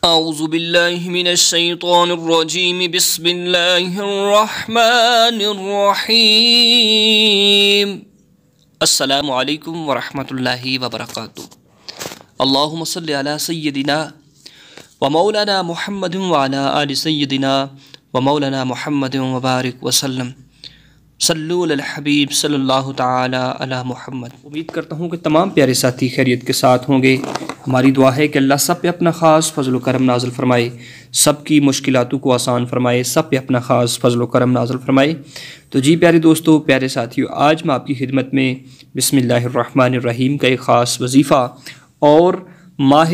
औज़ु बिल्लाहि मिनश शैतानिर रजीम बिस्मिल्लाहिर रहमानिर रहीम। अस्सलामु अलैकुम व रहमतुल्लाहि व बरकातुहू। अल्लाहुम्मा सल्लि अला सय्यदिना व मौलाना मुहम्मदिन व अला आलि सय्यदिना व मौलाना मुहम्मदिन व बारिक व सल्लम। सल्लु अलल हबीब सल्लल्लाहु तआला अला मुहम्मद। उम्मीद करता हूँ कि तमाम प्यारे साथी खैरियत के साथ होंगे। हमारी दुआ है कि अल्लाह सब पे अपना ख़ास फजल व करम नाज़िल फरमाए, सब की मुश्किलातों को आसान फरमाए, सब पे अपना ख़ास फजल व करम नाज़िल फरमाए। तो जी प्यारे दोस्तों, प्यारे साथियों, आज मैं आपकी खिदमत में बिस्मिल्लाहिर्रहमानिर्रहीम का एक ख़ास वजीफ़ा और माह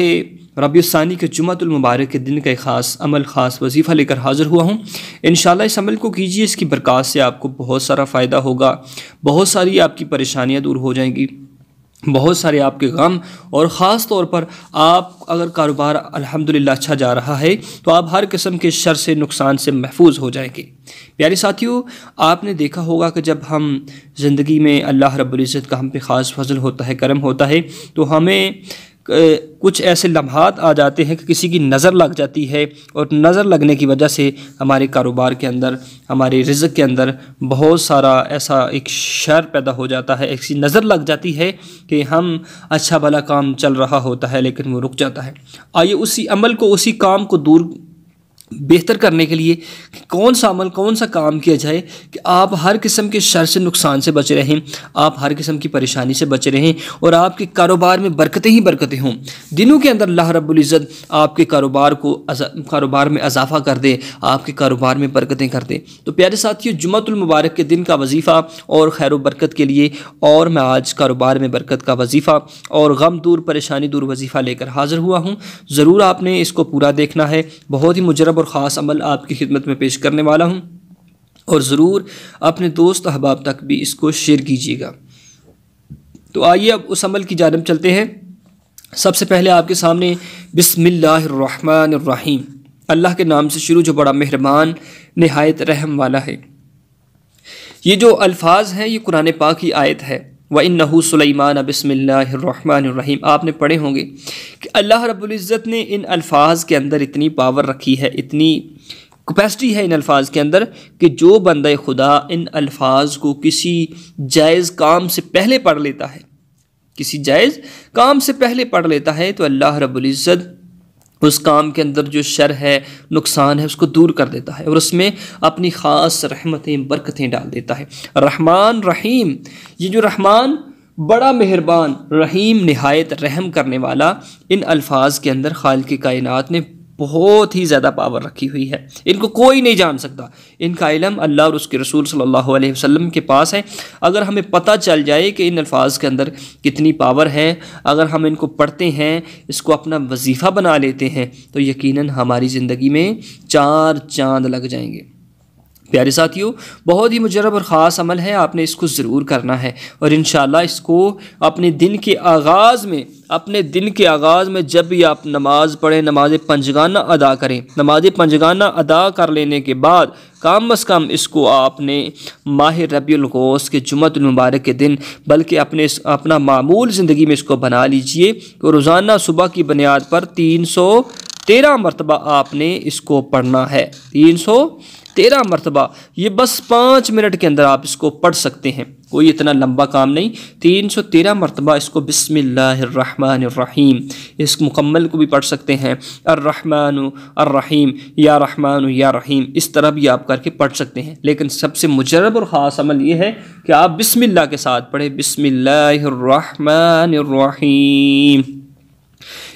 रबीउस्सानी के जुम्मतुल मुबारक के दिन का एक ख़ास अमल, ख़ास वजीफ़ा लेकर हाज़िर हुआ हूँ। इंशाअल्लाह इस अमल को कीजिए, इसकी बरक़ात से आपको बहुत सारा फ़ायदा होगा, बहुत सारी आपकी परेशानियाँ दूर हो जाएंगी, बहुत सारे आपके गम, और ख़ास तौर पर आप अगर कारोबार अल्हम्दुलिल्लाह अच्छा जा रहा है तो आप हर किस्म के शर से, नुकसान से महफूज हो जाएंगे। प्यारे साथियों, आपने देखा होगा कि जब हम ज़िंदगी में अल्लाह रब्बुल इज़्ज़त का हम पे ख़ास फजल होता है, करम होता है, तो हमें कुछ ऐसे लम्हात आ जाते हैं कि किसी की नज़र लग जाती है, और नज़र लगने की वजह से हमारे कारोबार के अंदर, हमारे रिज़्क़ के अंदर बहुत सारा ऐसा एक शर पैदा हो जाता है। ऐसी नज़र लग जाती है कि हम अच्छा भला काम चल रहा होता है लेकिन वो रुक जाता है। आइए उसी अमल को, उसी काम को दूर बेहतर करने के लिए कौन सा अमल, कौन सा काम किया जाए कि आप हर किस्म के शर से, नुकसान से बचे रहें, आप हर किस्म की परेशानी से बचे रहें और आपके कारोबार में बरकतें ही बरकतें हों। दिनों के अंदर अल्लाह रब्बुल इज़्ज़त आपके कारोबार में इजाफ़ा कर दे, आपके कारोबार में बरकतें कर दे। तो प्यारे साथियों, जुम्मतुल मुबारक के दिन का वजीफ़ा और खैर व बरकत के लिए, और मैं आज कारोबार में बरकत का वजीफ़ा और गम दूर, परेशानी दूर वजीफ़ा लेकर हाज़िर हुआ हूँ। ज़रूर आपने इसको पूरा देखना है। बहुत ही मुजरब और ख़ास अमल आपकी खिदमत में पेश करने वाला हूँ, और ज़रूर अपने दोस्त अहबाब तक भी इसको शेयर कीजिएगा। तो आइए अब उस अमल की जानिब चलते हैं। सबसे पहले आपके सामने बिस्मिल्लाहिर्रहमानिर्रहीम, अल्लाह के नाम से शुरू जो बड़ा मेहरबान, निहायत रहम वाला है। ये जो अल्फाज हैं ये कुरान पाक की आयत है। व इन्नहु सुलैमान बिस्मिल्लाहिर्रहमानिर्रहीम, आपने पढ़े होंगे कि अल्लाह रब्बुल इज़्ज़त ने इन अल्फाज के अंदर इतनी पावर रखी है, इतनी कैपेसिटी है इन अल्फाज के अंदर कि जो बंदा खुदा इन अल्फाज को किसी जायज़ काम से पहले पढ़ लेता है, किसी जायज़ काम से पहले पढ़ लेता है, तो अल्लाह रब्बुल इज़्ज़त उस काम के अंदर जो शर है, नुकसान है, उसको दूर कर देता है और उसमें अपनी ख़ास रहमतें, बरकतें डाल देता है। रहमान रहीम, ये जो रहमान बड़ा मेहरबान, रहीम निहायत रहम करने वाला, इन अल्फाज के अंदर खालिक़ कायनात ने बहुत ही ज़्यादा पावर रखी हुई है। इनको कोई नहीं जान सकता। इनका इल्म अल्लाह और उसके रसूल सल्लल्लाहु अलैहि वसल्लम के पास है। अगर हमें पता चल जाए कि इन अल्फाज के अंदर कितनी पावर है, अगर हम इनको पढ़ते हैं, इसको अपना वजीफ़ा बना लेते हैं, तो यकीनन हमारी ज़िंदगी में चार चांद लग जाएंगे। प्यारे साथियों, बहुत ही मुजरब और ख़ास अमल है, आपने इसको ज़रूर करना है, और इंशाअल्लाह इसको अपने दिन के आगाज़ में, जब भी आप नमाज़ पढ़ें, नमाज पंजगाना अदा करें, नमाज पंजगाना अदा कर लेने के बाद कम अज़ कम इसको आपने माह रबीउल गौस के जुम्मतुल मुबारक के दिन, बल्कि अपना मामूल ज़िंदगी में इसको बना लीजिए कि रोज़ाना सुबह की बुनियाद पर 313 मरतबा आपने इसको पढ़ना है। 313 मरतबा, ये बस 5 मिनट के अंदर आप इसको पढ़ सकते हैं, कोई इतना लंबा काम नहीं। 313 मरतबा इसको बिस्मिल्लाहिर्रहमानिर्रहीम, इस मुकम्मल को भी पढ़ सकते हैं, अर्रहमानु अर्रहीम, या रहमानु या रहीम, इस तरह भी आप करके पढ़ सकते हैं। लेकिन सबसे मुजरब और ख़ास अमल ये है कि आप बिस्मिल्लाह के साथ पढ़ें, बिस्मिल्लाहिर्रहमानिर्रहीम,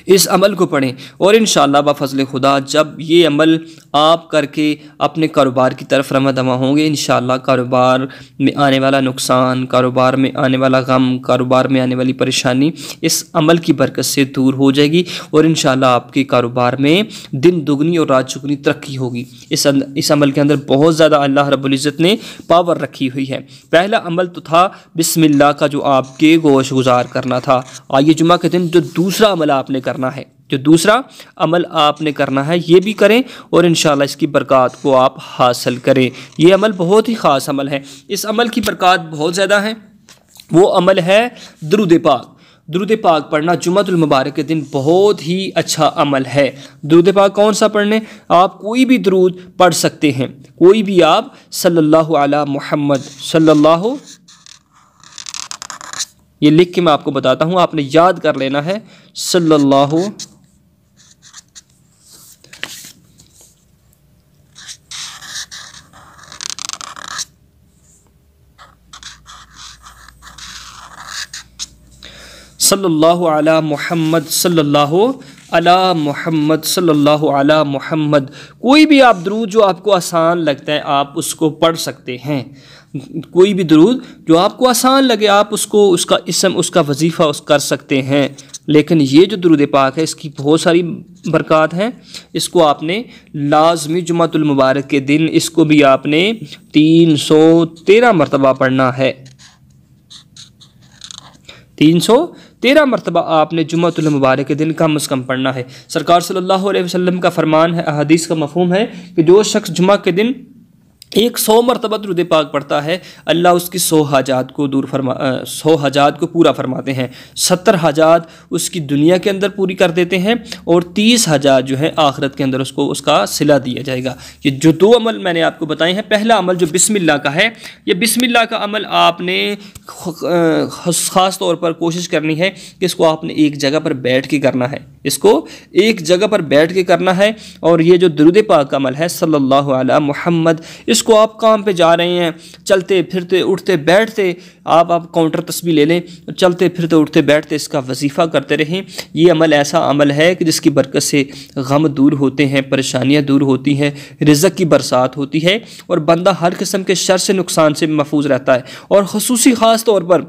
इस अमल को पढ़ें, और इंशाअल्लाह बफ़ज़ल खुदा जब ये अमल आप करके अपने कारोबार की तरफ रवा दवा होंगे, इंशाअल्लाह कारोबार में आने वाला नुकसान, कारोबार में आने वाला गम, कारोबार में आने वाली परेशानी इस अमल की बरकत से दूर हो जाएगी, और इंशाअल्लाह आपके कारोबार में दिन दुगनी और रात चुगनी तरक्की होगी। इस अमल के अंदर बहुत ज़्यादा अल्लाह रब्बुल इज़्ज़त ने पावर रखी हुई है। पहला अमल तो था बिस्मिल्लाह का, जो आपके गोश गुजार करना था। आइए जुम्मा के दिन जो दूसरा अमल आपने करना है, जो दूसरा अमल आपने करना है, ये भी करें और इंशाअल्लाह इसकी बरक़ात को आप हासिल करें। ये अमल बहुत ही ख़ास अमल है, इस अमल की बरक़ात बहुत ज़्यादा है। वो अमल है दुरूद पाक। दुरूद पाक पढ़ना जुम्मतुल मुबारक के दिन बहुत ही अच्छा अमल है। दुरूद पाक कौन सा पढ़ने? आप कोई भी दुरूद पढ़ सकते हैं, कोई भी आप सल्लल्लाहु अला मुहम्मद सल्लल्लाहु, ये लिख के मैं आपको बताता हूँ, आपने याद कर लेना है, सल्लल्लाहु सल्लल्लाहु अला मुहम्मद सल्लल्लाहु अला मुहम्मद सल्लल्लाहु अला मुहम्मद। कोई भी आप दुरूद जो आपको आसान लगता है आप उसको पढ़ सकते हैं। कोई भी दुरूद जो आपको आसान लगे आप उसको, उसका इसम, उसका वजीफ़ा कर सकते हैं। लेकिन ये जो दुरूद पाक है इसकी बहुत सारी बरक़ात हैं। इसको आपने लाज़मी जुम्मतुल मुबारक के दिन इसको भी आपने 313 मरतबा पढ़ना है। 313 मरतबा आपने जुम्मतुल मुबारक के दिन कम से कम पढ़ना है। सरकार सल्लल्लाहु अलैहि वसल्लम का फरमान है, हदीस का मफ़हूम है कि जो शख्स जुम्मा के दिन 100 मरतबा दुरूद पाक पढ़ता है अल्लाह उसकी 100 हाजात को 100 हाजात को पूरा फरमाते हैं। 70 हाजात उसकी दुनिया के अंदर पूरी कर देते हैं और 30 हाजात जो है आखिरत के अंदर उसको उसका सिला दिया जाएगा। ये जो 2 अमल मैंने आपको बताए हैं, पहला अमल जो बिस्मिल्लाह का है, ये बिस्मिल्लाह का अमल आपने ख़ास तौर पर कोशिश करनी है कि इसको आपने एक जगह पर बैठ के करना है, इसको एक जगह पर बैठ के करना है। और ये जो दुरूद पाक का अमल है सल्लल्लाहु अला मुहम्मद, इसको आप काम पे जा रहे हैं, चलते फिरते उठते बैठते, आप काउंटर तस्बीह ले लें, चलते फिरते उठते बैठते इसका वजीफ़ा करते रहें। ये अमल ऐसा अमल है कि जिसकी बरकत से गम दूर होते हैं, परेशानियाँ दूर होती हैं, रिज़्क़ की बरसात होती है और बंदा हर किस्म के शर से, नुकसान से महफूज रहता है। और ख़ुसूसी ख़ास तौर पर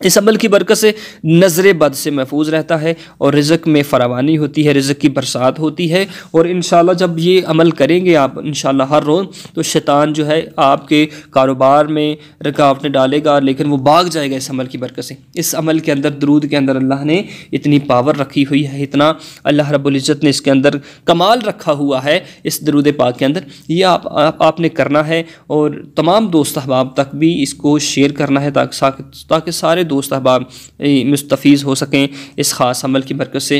इस अमल की बरकत से नज़र बद से महफूज रहता है और रिज़्क़ में फरावानी होती है, रिज़्क़ की बरसात होती है। और इंशाअल्लाह जब ये अमल करेंगे आप इंशाअल्लाह हर रोज़, तो शैतान जो है आपके कारोबार में रुकावटें डालेगा, लेकिन वो भाग जाएगा इस अमल की बरकत से। इस अमल के अंदर, दुरूद के अंदर अल्लाह ने इतनी पावर रखी हुई है, इतना अल्लाह रब्बुल इज़्ज़त ने इसके अंदर कमाल रखा हुआ है इस दुरूद पाक के अंदर। ये आपने करना है और तमाम दोस्त अहबाब तक भी इसको शेयर करना है ताकि सारे दोस्त अहबाब मुस्तफ़ीज़ हो सकें इस ख़ास अमल की बरकत से।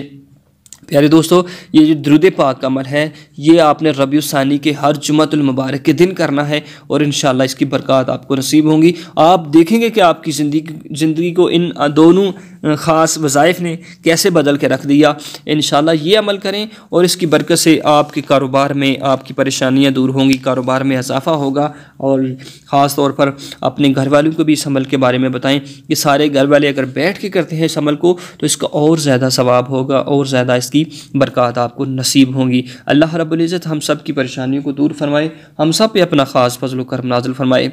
प्यारे दोस्तों, ये जो दुरूद पाक का अमल है ये आपने रबीउल सानी के हर जुम्मतुल मुबारक के दिन करना है और इंशाअल्लाह इसकी बरक़ात आपको नसीब होंगी। आप देखेंगे कि आपकी ज़िंदगी को इन दोनों ख़ास वज़ाइफ ने कैसे बदल के रख दिया। इंशाअल्लाह ये अमल करें और इसकी बरकत से आपके कारोबार में आपकी परेशानियाँ दूर होंगी, कारोबार में इजाफ़ा होगा। और ख़ास तौर पर अपने घर वालों को भी इस अमल के बारे में बताएं कि सारे घर वाले अगर बैठ के करते हैं इस अमल को तो इसका और ज़्यादा सवाब होगा और ज़्यादा इसकी बरक़ात आपको नसीब होंगी। अल्लाह रब्बुल इज़्ज़त हम सब की परेशानियों को दूर फरमाए, हम सब पे अपना ख़ास फज़ल व करम नाज़िल फरमाए,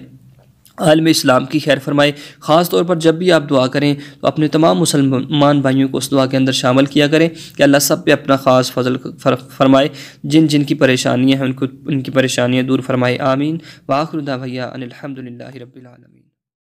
आलम इस्लाम की खैर फरमाए। ख़ास तौर पर जब भी आप दुआ करें तो अपने तमाम मुसलमान भाइयों को उस दुआ के अंदर शामिल किया करें कि अल्लाह सब पे अपना ख़ास फजल फरमाए, जिन जिन की परेशानियाँ हैं उनकी परेशानियाँ दूर फरमाए। आमीन। व आखिरु दावैया अनिल हम्दुलिल्लाहि रब्बिल आलमीन।